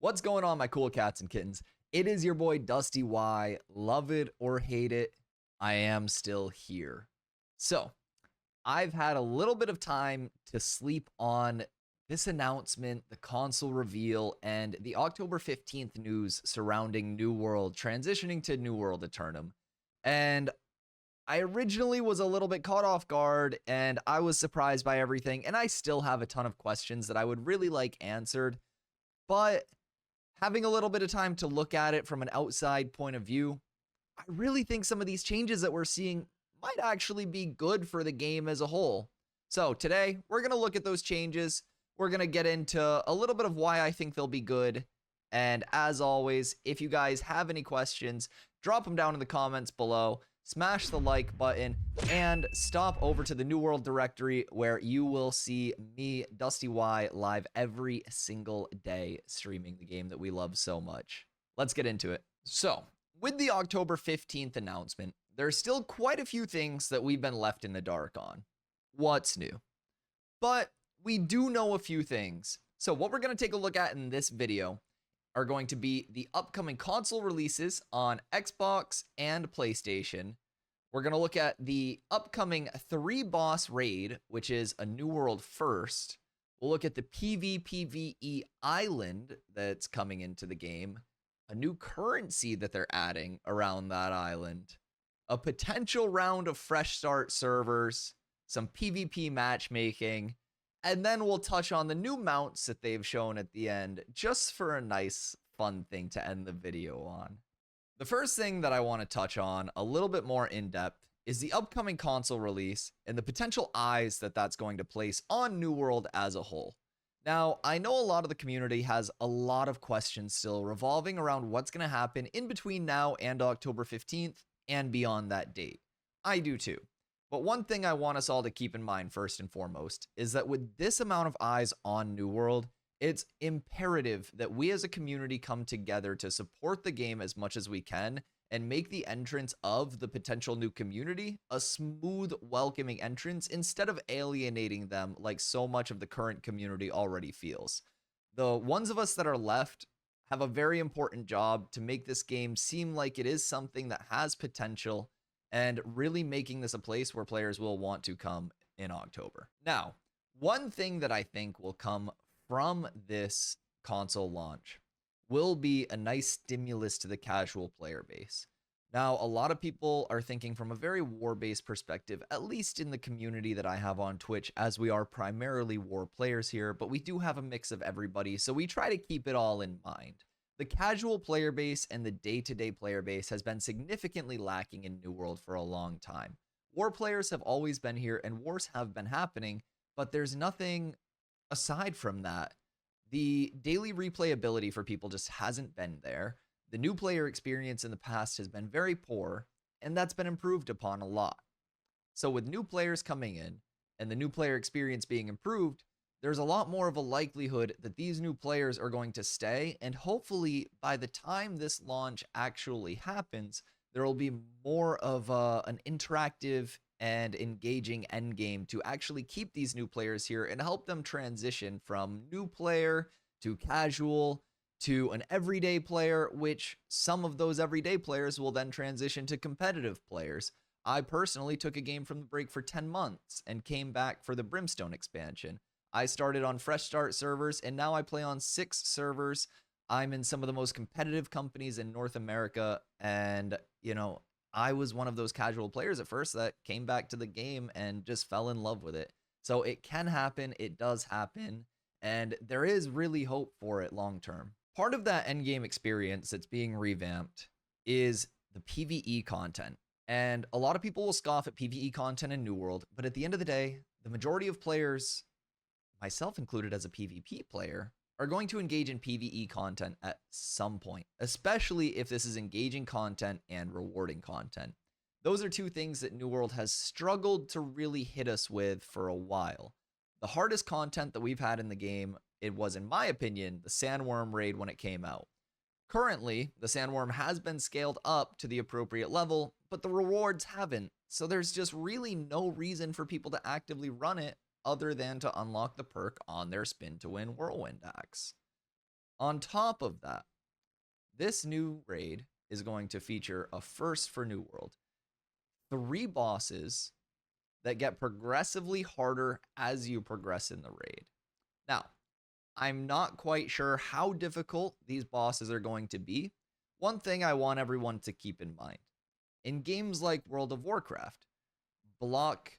What's going on, my cool cats and kittens? It is your boy DustyWhy. Love it or hate it, I am still here. So, I've had a little bit of time to sleep on this announcement, the console reveal, and the October 15th news surrounding New World transitioning to New World Aeternum. And I originally was a little bit caught off guard and I was surprised by everything. And I still have a ton of questions that I would really like answered. But having a little bit of time to look at it from an outside point of view, I really think some of these changes that we're seeing might actually be good for the game as a whole. So today, we're going to look at those changes. We're going to get into a little bit of why I think they'll be good. And as always, if you guys have any questions, drop them down in the comments below. Smash the like button and stop over to the New World directory where you will see me, DustyWhy, live every single day streaming the game that we love so much. Let's get into it. So, with the October 15th announcement, there's still quite a few things that we've been left in the dark on. What's new? But we do know a few things. So what we're going to take a look at in this video are going to be the upcoming console releases on Xbox and PlayStation. We're going to look at the upcoming 3-boss raid, which is a New World first. We'll look at the PvPvE island that's coming into the game, a new currency that they're adding around that island, a potential round of fresh start servers, some PvP matchmaking, and then we'll touch on the new mounts that they've shown at the end, just for a nice, fun thing to end the video on. The first thing that I want to touch on a little bit more in depth is the upcoming console release and the potential eyes that that's going to place on New World as a whole. Now, I know a lot of the community has a lot of questions still revolving around what's going to happen in between now and October 15th and beyond that date. I do too. But one thing I want us all to keep in mind first and foremost is that with this amount of eyes on New World, it's imperative that we as a community come together to support the game as much as we can and make the entrance of the potential new community a smooth, welcoming entrance instead of alienating them like so much of the current community already feels. The ones of us that are left have a very important job to make this game seem like it is something that has potential and really making this a place where players will want to come in October. Now, one thing that I think will come from this console launch will be a nice stimulus to the casual player base. Now, a lot of people are thinking from a very war-based perspective, at least in the community that I have on Twitch, as we are primarily war players here, but we do have a mix of everybody, so we try to keep it all in mind. The casual player base and the day-to-day player base has been significantly lacking in New World for a long time. War players have always been here and wars have been happening, but there's nothing aside from that. The daily replayability for people just hasn't been there. The new player experience in the past has been very poor, and that's been improved upon a lot. So with new players coming in and the new player experience being improved, there's a lot more of a likelihood that these new players are going to stay, and hopefully by the time this launch actually happens, there will be more of an interactive and engaging endgame to actually keep these new players here and help them transition from new player to casual to an everyday player, which some of those everyday players will then transition to competitive players. I personally took a game from the break for 10 months and came back for the Brimstone expansion. I started on fresh start servers and now I play on 6 servers. I'm in some of the most competitive companies in North America, and I was one of those casual players at first that came back to the game and just fell in love with it. So it can happen, it does happen, and there is really hope for it long term. Part of that endgame experience that's being revamped is the PvE content. And a lot of people will scoff at PvE content in New World, but at the end of the day, the majority of players, myself included as a PvP player, are going to engage in PvE content at some point, especially if this is engaging content and rewarding content. Those are two things that New World has struggled to really hit us with for a while. The hardest content that we've had in the game, it was, in my opinion, the Sandworm raid when it came out. Currently, the Sandworm has been scaled up to the appropriate level, but the rewards haven't, so there's just really no reason for people to actively run it other than to unlock the perk on their spin to win whirlwind axe. On top of that, this new raid is going to feature a first for New World. 3 bosses that get progressively harder as you progress in the raid. Now, I'm not quite sure how difficult these bosses are going to be. One thing I want everyone to keep in mind. In games like World of Warcraft, block,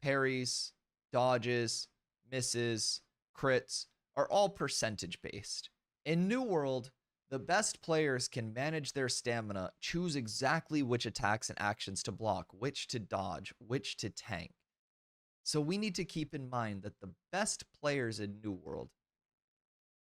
parries, dodges, misses, crits are all percentage based. In New World, the best players can manage their stamina, choose exactly which attacks and actions to block, which to dodge, which to tank. So we need to keep in mind that the best players in New World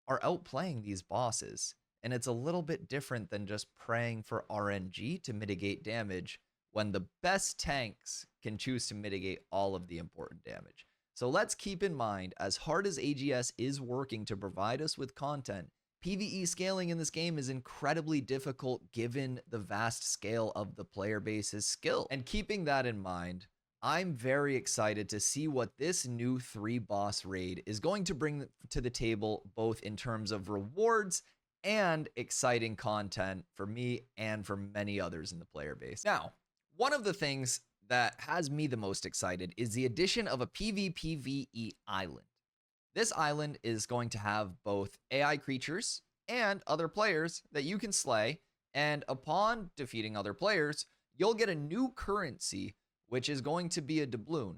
are outplaying these bosses. And it's a little bit different than just praying for RNG to mitigate damage when the best tanks can choose to mitigate all of the important damage. So let's keep in mind, as hard as AGS is working to provide us with content, PvE scaling in this game is incredibly difficult given the vast scale of the player base's skill. And keeping that in mind, I'm very excited to see what this new 3 boss raid is going to bring to the table, both in terms of rewards and exciting content for me and for many others in the player base. Now, one of the things that has me the most excited is the addition of a PvPvE island. This island is going to have both AI creatures and other players that you can slay, and upon defeating other players, you'll get a new currency, which is going to be a doubloon.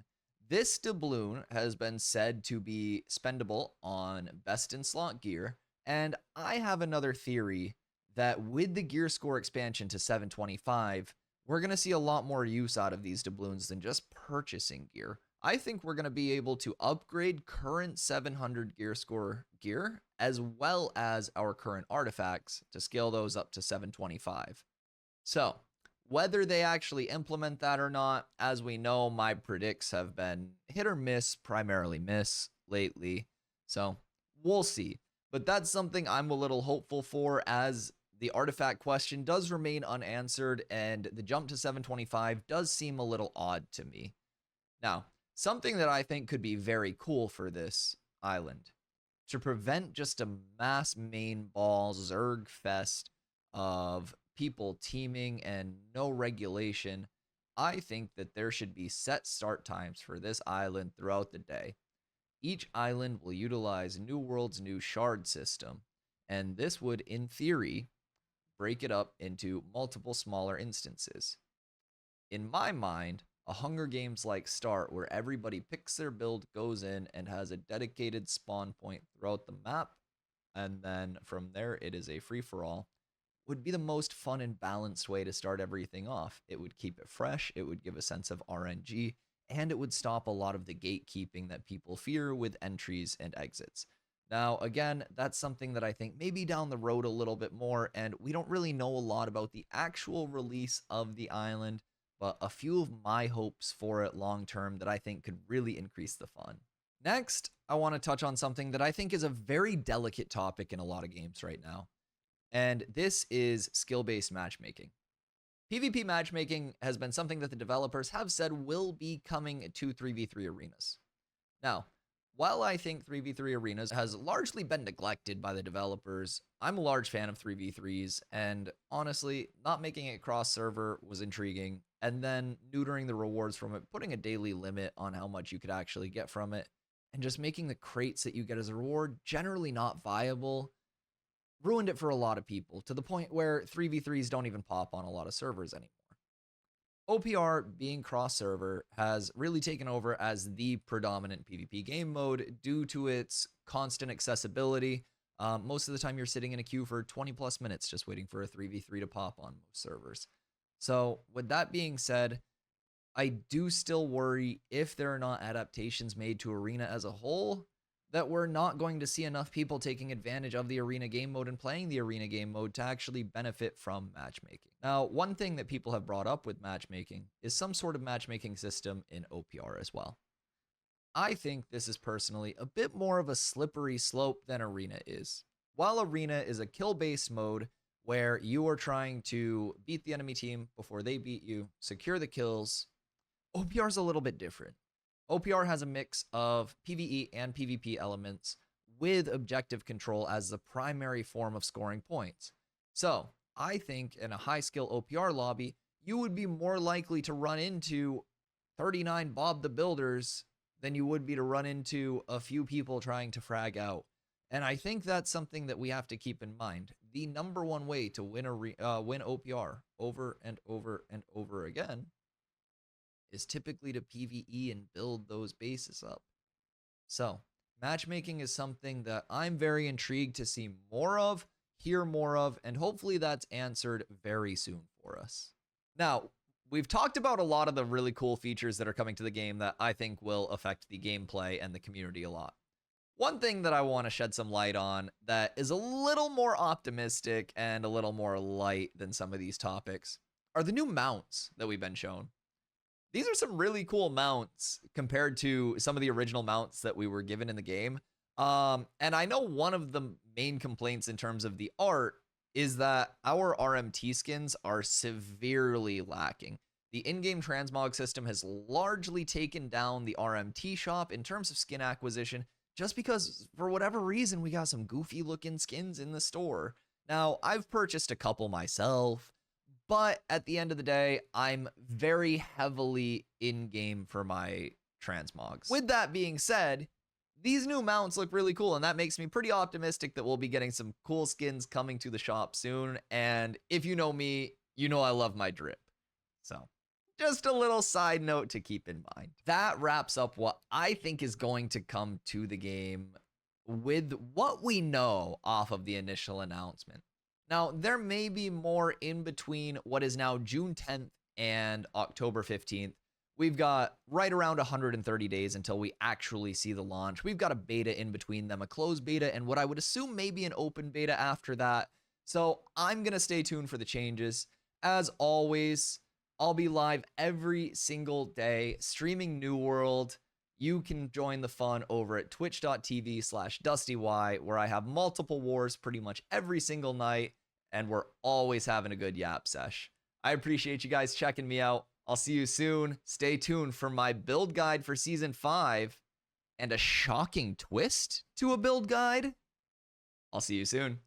This doubloon has been said to be spendable on best in slot gear, and I have another theory that with the gear score expansion to 725, we're going to see a lot more use out of these doubloons than just purchasing gear. I think we're going to be able to upgrade current 700 gear score gear as well as our current artifacts to scale those up to 725. So, whether they actually implement that or not, as we know, my predicts have been hit or miss, primarily miss lately. So, we'll see. But that's something I'm a little hopeful for, as the artifact question does remain unanswered and the jump to 725 does seem a little odd to me. Now, something that I think could be very cool for this island, to prevent just a mass main ball Zerg fest of people teaming and no regulation, I think that there should be set start times for this island throughout the day. Each island will utilize New World's new shard system, and this would, in theory, break it up into multiple smaller instances. In my mind, a Hunger Games-like start where everybody picks their build, goes in, and has a dedicated spawn point throughout the map, and then from there it is a free-for-all, would be the most fun and balanced way to start everything off. It would keep it fresh, it would give a sense of RNG, and it would stop a lot of the gatekeeping that people fear with entries and exits. Now, again, that's something that I think maybe down the road a little bit more, and we don't really know a lot about the actual release of the island, but a few of my hopes for it long term that I think could really increase the fun. Next, I want to touch on something that I think is a very delicate topic in a lot of games right now, and this is skill-based matchmaking. PvP matchmaking has been something that the developers have said will be coming to 3v3 arenas. Now, while I think 3v3 arenas has largely been neglected by the developers, I'm a large fan of 3v3s, and honestly, not making it cross-server was intriguing, and then neutering the rewards from it, putting a daily limit on how much you could actually get from it, and just making the crates that you get as a reward generally not viable, ruined it for a lot of people, to the point where 3v3s don't even pop on a lot of servers anymore. OPR, being cross-server, has really taken over as the predominant PvP game mode due to its constant accessibility. Most of the time you're sitting in a queue for 20 plus minutes just waiting for a 3v3 to pop on most servers. So with that being said, I do still worry, if there are not adaptations made to Arena as a whole, that we're not going to see enough people taking advantage of the Arena game mode and playing the Arena game mode to actually benefit from matchmaking. Now, one thing that people have brought up with matchmaking is some sort of matchmaking system in OPR as well. I think this is personally a bit more of a slippery slope than Arena is. While Arena is a kill-based mode where you are trying to beat the enemy team before they beat you, secure the kills, OPR is a little bit different. OPR has a mix of PvE and PvP elements with objective control as the primary form of scoring points. So I think in a high skill OPR lobby, you would be more likely to run into 39 Bob the Builders than you would be to run into a few people trying to frag out. And I think that's something that we have to keep in mind. The number one way to win win OPR over and over and over again is typically to PvE and build those bases up. So matchmaking is something that I'm very intrigued to see more of, hear more of, and hopefully that's answered very soon for us. Now, we've talked about a lot of the really cool features that are coming to the game that I think will affect the gameplay and the community a lot. One thing that I want to shed some light on that is a little more optimistic and a little more light than some of these topics are the new mounts that we've been shown. These are some really cool mounts compared to some of the original mounts that we were given in the game. And I know one of the main complaints in terms of the art is that our RMT skins are severely lacking. The in-game transmog system has largely taken down the RMT shop in terms of skin acquisition, just because for whatever reason we got some goofy looking skins in the store. Now, I've purchased a couple myself, but at the end of the day, I'm very heavily in-game for my transmogs. With that being said, these new mounts look really cool, and that makes me pretty optimistic that we'll be getting some cool skins coming to the shop soon. And if you know me, you know I love my drip. So just a little side note to keep in mind. That wraps up what I think is going to come to the game with what we know off of the initial announcement. Now, there may be more in between what is now June 10th and October 15th. We've got right around 130 days until we actually see the launch. We've got a beta in between them, a closed beta, and what I would assume may be an open beta after that. So I'm going to stay tuned for the changes. As always, I'll be live every single day streaming New World. You can join the fun over at twitch.tv/DustyWhy, where I have multiple wars pretty much every single night, and we're always having a good yap sesh. I appreciate you guys checking me out. I'll see you soon. Stay tuned for my build guide for Season 5 and a shocking twist to a build guide. I'll see you soon.